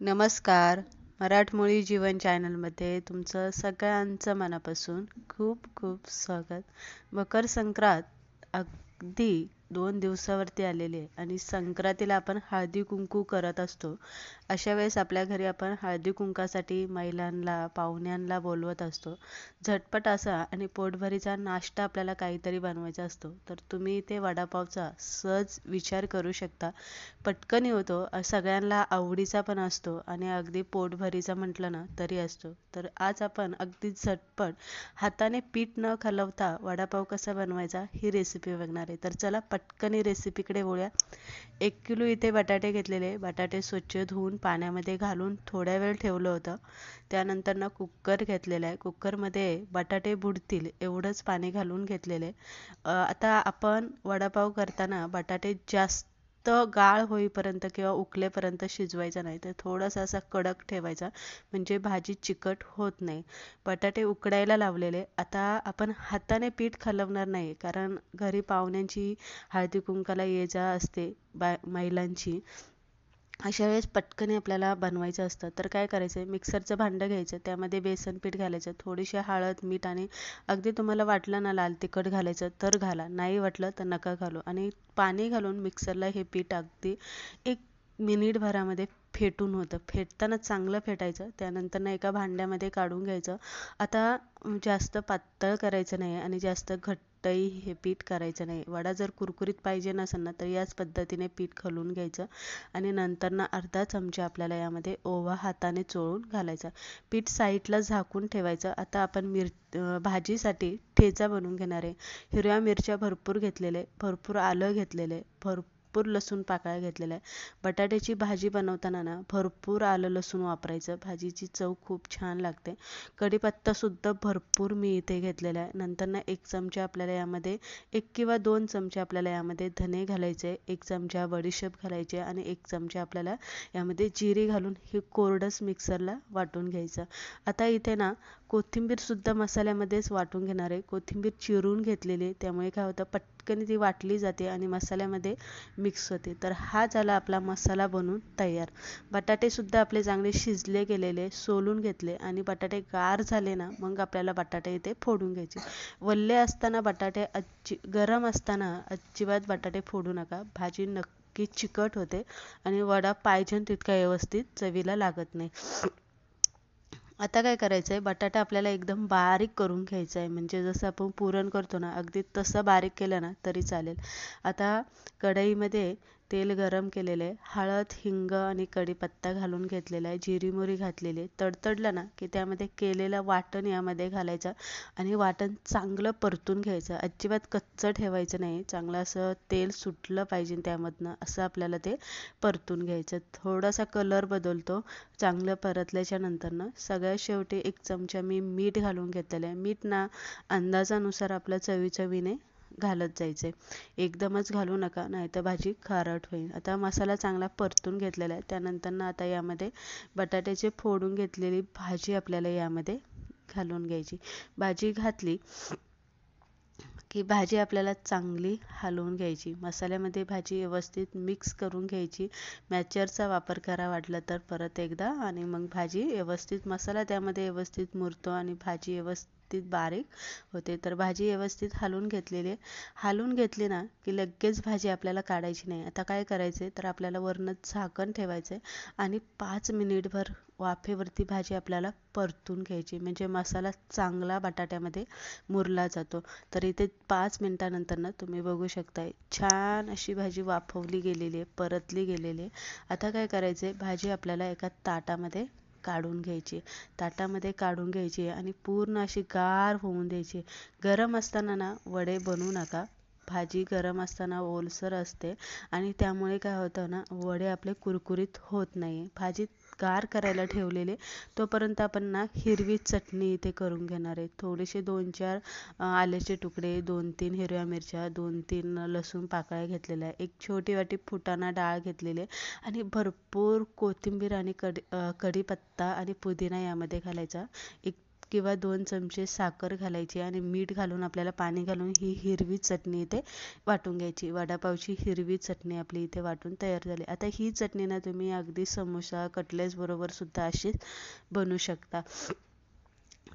नमस्कार. मराठमोळी जीवन चॅनलमध्ये तुमचं सगळ्यांचं मनापासून खूप खूप स्वागत. मकर संक्रांत अगदी 2 दिवसावरती आलेली आहे आणि संक्रांतीला आपण हळदी कुंकू करत असतो. अशा वेळेस आपल्या घरी आपण हळदी कुंकासाठी महिलांना पाहुण्यांना बोलवत असतो. झटपट असा आणि पोटभरीचा नाश्ता आपल्याला काहीतरी बनवायचा असतो, तर तुम्ही इथे वडापावचा सहज विचार करू शकता. पटकन होतो, सगळ्यांना आवडीचा पण असतो आणि अगदी पोटभरीचा म्हटलं ना तरी असतो. तर आज आपण अगदी झटपट हाताने पीठ न खालवता वडापाव कसा बनवायचा ही रेसिपी बघणार आहे. तर चला पटकन ही रेसिपीकडे वळूया. 1 किलो इथे बटाटे घेतलेले. बटाटे स्वच्छ धुवून पाण्यामध्ये घालून थोड्या वेळ ठेवलं होतं. त्यानंतर ना कुकर घेतलेला आहे. कुकरमध्ये बटाटे बुडतील एवढंच पाणी घालून घेतलेले. आता आपण वडापाव करताना बटाटे जास्त गाळ होईपर्यंत किंवा उकलेपर्यंत शिजवायचा नाही, तर थोडासा असा कडक ठेवायचा, म्हणजे भाजी चिकट होत नाही. बटाटे उकडायला लावलेले. आता आपण हाताने पीठ खालवणार नाही, कारण घरी पाहुण्यांची हळदी कुंकाला ये जा असते महिलांची. अशा वेळेस पटकन आपल्याला बनवायचं असतं. तर काय करायचं, मिक्सरचं भांडं घ्यायचं, त्यामध्ये बेसन पीठ घालायचं, थोडीशी हळद मीठ आणि अगदी तुम्हाला वाटलं ना लाल तिखट घालायचं तर घाला, नाही वाटलं तर नका घालू. आणि पाणी घालून मिक्सरला हे पीठ अगदी 1 मिनिटभरामध्ये फेटून होतं. फेटताना चांगलं फेटायचं. त्यानंतर ना एका भांड्यामध्ये काढून घ्यायचं. आता जास्त पातळ करायचं नाही आणि जास्त घट्टही हे पीठ करायचं नाही. वडा जर कुरकुरीत पाहिजे नसेल ना, तर याच पद्धतीने पीठ घालून घ्यायचं आणि नंतर ना अर्धा चमचा आपल्याला यामध्ये ओवा हाताने चोळून घालायचा. पीठ साईडला झाकून ठेवायचं. आता आपण भाजीसाठी ठेचा बनवून घेणार आहे. हिरव्या मिरच्या भरपूर घेतलेले, भरपूर आलं घेतलेले, भरपूर लसूण पाकळ्या घेतलेल्या आहे. बटाट्याची भाजी बनवताना ना भरपूर आलं लसूण वापरायचं, भाजीची चव खूप छान लागते. कढीपत्ता सुद्धा भरपूर मी इथे घेतलेला आहे. नंतर ना 1 चमचा आपल्याला यामध्ये 1 किंवा 2 चमचे आपल्याला यामध्ये धने घालायचे, 1 चमचा बडीशेप घालायचे आणि 1 चमचा आपल्याला यामध्ये जिरे घालून हे कोरडस मिक्सरला वाटून घ्यायचं. आता इथे ना कोथिंबीर सुद्धा मसाल्यामध्येच वाटून घेणार आहे. कोथिंबीर चिरून घेतलेली, त्यामुळे काय होतं पटकन ती वाटली जाते आणि मसाल्यामध्ये मिक्स होते. तर हा झाला आपला मसाला बनवून तयार. बटाटे सुद्धा आपले चांगले शिजले गेलेले, सोलून घेतले आणि बटाटे गार झाले ना, मग आपल्याला बटाटे इथे फोडून घ्यायचे. वल्ले असताना बटाटे गरम असताना अजिबात बटाटे फोडू नका, भाजी नक्की चिकट होते आणि वडा पाहिजे तितका व्यवस्थित चवीला लागत नाही. आता काय करायचं आहे, बटाटा आपल्याला एकदम बारीक करून घ्यायचा आहे, म्हणजे जसं आपण पुरण करतो ना अगदी तसं बारीक केलं ना तरी चालेल. आता कढईमध्ये तेल गरम केलेलं आहे. हळद हिंग आणि कढीपत्ता घालून घेतलेला आहे. जिरी मोहरी घातलेली आहे. तडतडलं ना की त्यामध्ये केलेलं वाटण यामध्ये घालायचं आणि वाटण चांगलं परतून घ्यायचं. अजिबात कच्चं ठेवायचं नाही, चांगलं असं तेल सुटलं पाहिजे त्यामधनं, असं आपल्याला ते परतून घ्यायचं. थोडासा कलर बदलतो चांगलं परतल्याच्या नंतरनं. सगळ्यात शेवटी 1 चमचा मी मीठ घालून घेतलेलं आहे. मीठ ना अंदाजानुसार आपल्या चवीने घालत जायचे, एकदमच घालू नका, नाही तर भाजी खारट होईल. आता मसाला चांगला परतून घेतलेला आहे. त्यानंतर ना आता यामध्ये बटाट्याची फोडून घेतलेली भाजी आपल्याला यामध्ये घालून घ्यायची. भाजी घातली की भाजी आपल्याला चांगली हलवून घ्यायची. मसाल्यामध्ये भाजी व्यवस्थित मिक्स करून घ्यायची. मॅचरचा वापर करा वाटलं तर परत एकदा, आणि मग भाजी व्यवस्थित मसाला त्यामध्ये व्यवस्थित मुरतो आणि भाजी व्यवस्थित बारीक होते. तर भाजी व्यवस्थित हलवून घेतलेली, हलवून घेतली ना की लगेच भाजी आपल्याला काढायची नाही. आता काय करायचे, तर आपल्याला वरनं झाकण ठेवायचं आणि 5 मिनिटभर वाफेवरती भाजी आपल्याला परतून घ्यायची, म्हणजे मसाला चांगला बटाट्यामध्ये मुरला जातो. तर इथे 5 मिनिटानंतर ना तुम्ही बघू शकताय छान अशी भाजी वाफवली गेलेली आहे, परतली गेलेली आहे. आता काय करायचं आहे, भाजी आपल्याला एका ताटामध्ये काढून घ्यायची. ताटामध्ये काढून घ्यायची आणि पूर्ण अशी गार होऊन द्यायची. गरम असताना ना वडे बनवू नका, भाजी गरम असताना ओलसर असते आणि त्यामुळे काय होतं ना, वडे आपले कुरकुरीत होत नाही. भाजी गार करायला ठेवलेले तोपर्यंत आपण ना हिरवी चटणी इथे करून घेणार आहे. थोडेसे 2-4 आल्याचे तुकडे, 2-3 हिरव्या मिरच्या, 2-3 लसूण पाकळ्या घेतलेल्या आहे, 1 छोटी वाटी फुटाणा डाळ घेतलेली आणि भरपूर कोथिंबीर आणि कढीपत्ता आणि पुदिना यामध्ये घालायचा. 1 किंवा 2 चमचे साखर घालायची आणि मीठ घालून आपल्याला पाणी घालून ही हिरवी चटणी इथे वाटून घ्यायची. वडापावची हिरवी चटणी आपली इथे वाटून तयार झाली. आता ही चटणी ना तुम्ही अगदी समोसा, कटलेट्स बरोबर सुद्धा अशीच बनवू शकता.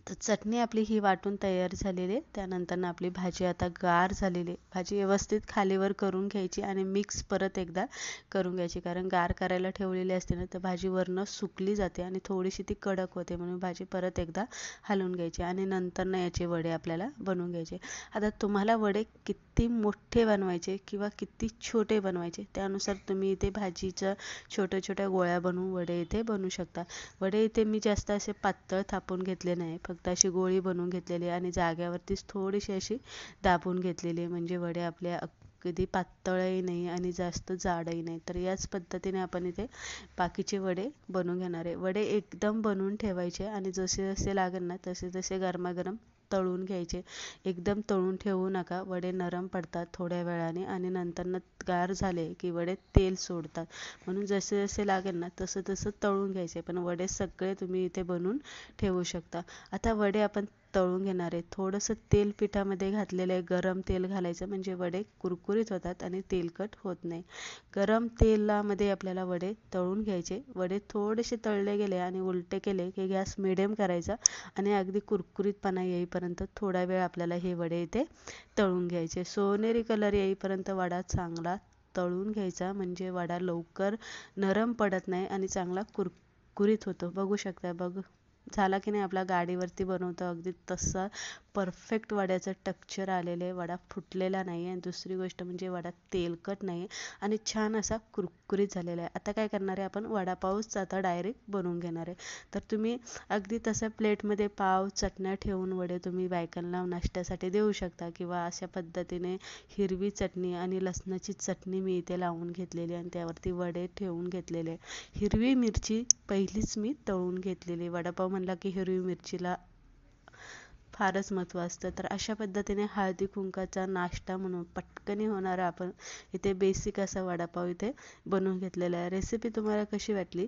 तर चटणी आपली ही वाटून तयार झालेली आहे. त्यानंतर आपली भाजी आता गार झालेली आहे. भाजी व्यवस्थित खालीवर करून घ्यायची आणि मिक्स परत एकदा करून घ्यायची, कारण गार करायला ठेवलेली असते ना तर भाजी वरनं सुकली जाते आणि थोडीशी ती कडक होते, म्हणून भाजी परत एकदा हलवून घ्यायची आणि नंतर ना याचे वडे आपल्याला बनवून घ्यायचे. आता तुम्हाला वडे किती मोठे बनवायचे किंवा किती छोटे बनवायचे त्यानुसार तुम्ही इथे भाजीचं छोट्या छोट्या गोळ्या बनवून वडे इथे बनवू शकता. वडे इथे मी जास्त असे पातळ थापून घेतले नाही, फक्त अशी गोळी बनवून घेतलेली आणि जाग्यावरतीच थोडीशी अशी दाबून घेतलेली, म्हणजे वडे आपले अगदी पातळही नाही आणि जास्त जाडही नाही. तर याच पद्धतीने आपण इथे बाकीचे वडे बनवून घेणार आहे. वडे एकदम बनवून ठेवायचे आणि जसे जसे लागेल ना तसे तसे गरमागरम तळून घ्यायचे. एकदम तळून ठेवू नका, वडे नरम पडतात थोड्या वेळाने आणि नंतर गार झाले की वडे तेल सोडतात, म्हणून जसे जसे लागेल ना तसं तसं तळून घ्यायचे. पण वडे सगळे तुम्ही इथे बनवून ठेवू शकता. आता वडे आपण तळून घेणार आहे. थोडंसं तेल पिठामध्ये घातलेलं आहे, गरम तेल घालायचं म्हणजे वडे कुरकुरीत होतात आणि तेलकट होत नाही. गरम तेलामध्ये आपल्याला वडे तळून घ्यायचे. वडे थोडेसे तळले गेले आणि उलटे केले की गॅस मिडियम करायचा आणि अगदी कुरकुरीतपणा येईपर्यंत थोडा वेळ आपल्याला हे वडे इथे तळून घ्यायचे. सोनेरी कलर येईपर्यंत वडा चांगला तळून घ्यायचा, म्हणजे वडा लवकर नरम पडत नाही आणि चांगला कुरकुरीत होतो. बघू शकता, झाला की नाही आपला गाडीवरती बनवतो अगदी तसा परफेक्ट वड्याचं टेक्स्चर आलेलं आहे. वडा फुटलेला नाही आहे आणि दुसरी गोष्ट म्हणजे वडा तेलकट नाही आहे आणि छान असा कुरकुरीत झालेला आहे. आता काय करणार आहे आपण, वडापावच आता डायरेक्ट बनवून घेणार आहे. तर तुम्ही अगदी तसं प्लेटमध्ये पाव चटण्या ठेवून वडे तुम्ही बायकांना नाश्त्यासाठी देऊ शकता, किंवा अशा पद्धतीने हिरवी चटणी आणि लसणाची चटणी मी इथे लावून घेतलेली आणि त्यावरती वडे ठेवून घेतलेले. हिरवी मिरची पहिलीच मी तळून घेतलेली. वडापाव म्हणला की हिरवी मिरचीला फारच महत्त्व असतं. तर अशा पद्धतीने हळदी कुंकाचा नाश्ता म्हणून पटकनी होणारा आपण इथे बेसिक असा वडापाव इथे बनवून घेतलेला आहे. रेसिपी तुम्हाला कशी वाटली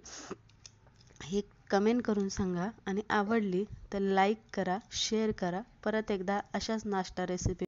हे कमेंट करून सांगा आणि आवडली तर लाईक करा, शेअर करा. परत एकदा अशाच नाश्ता रेसिपी